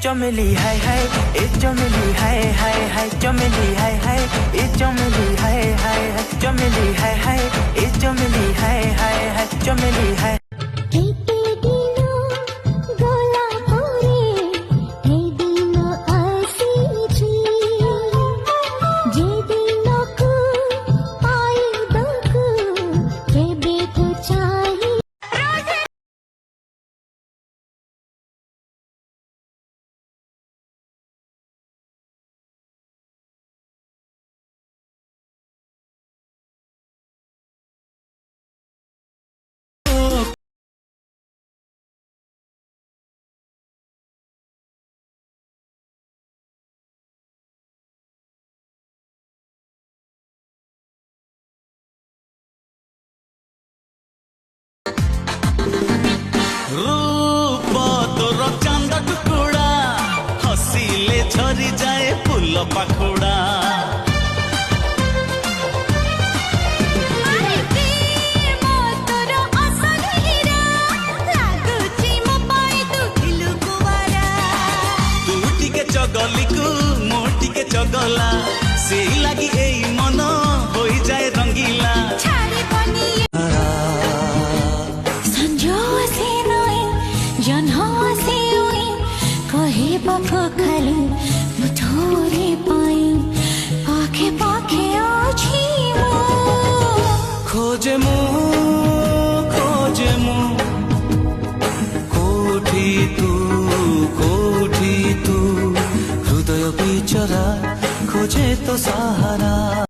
चमेली हाय हाय ए चमेली हाय हाय हाय चमेली हाय हाय ए चमेली हाय हाय हाय चमेली हाय हाय ए चमेली हाय हाय हाय चमेली हाय झरी जाए फूल पाखुड़ा तू टिके चगली को मो टिके चगला से लगी ए मन हो जाए रंगीला खाली मुठोरे पाई पाखे पाखे आछी खोजे मु कोठी तू हृदय बिचरा खोजे तो सहारा।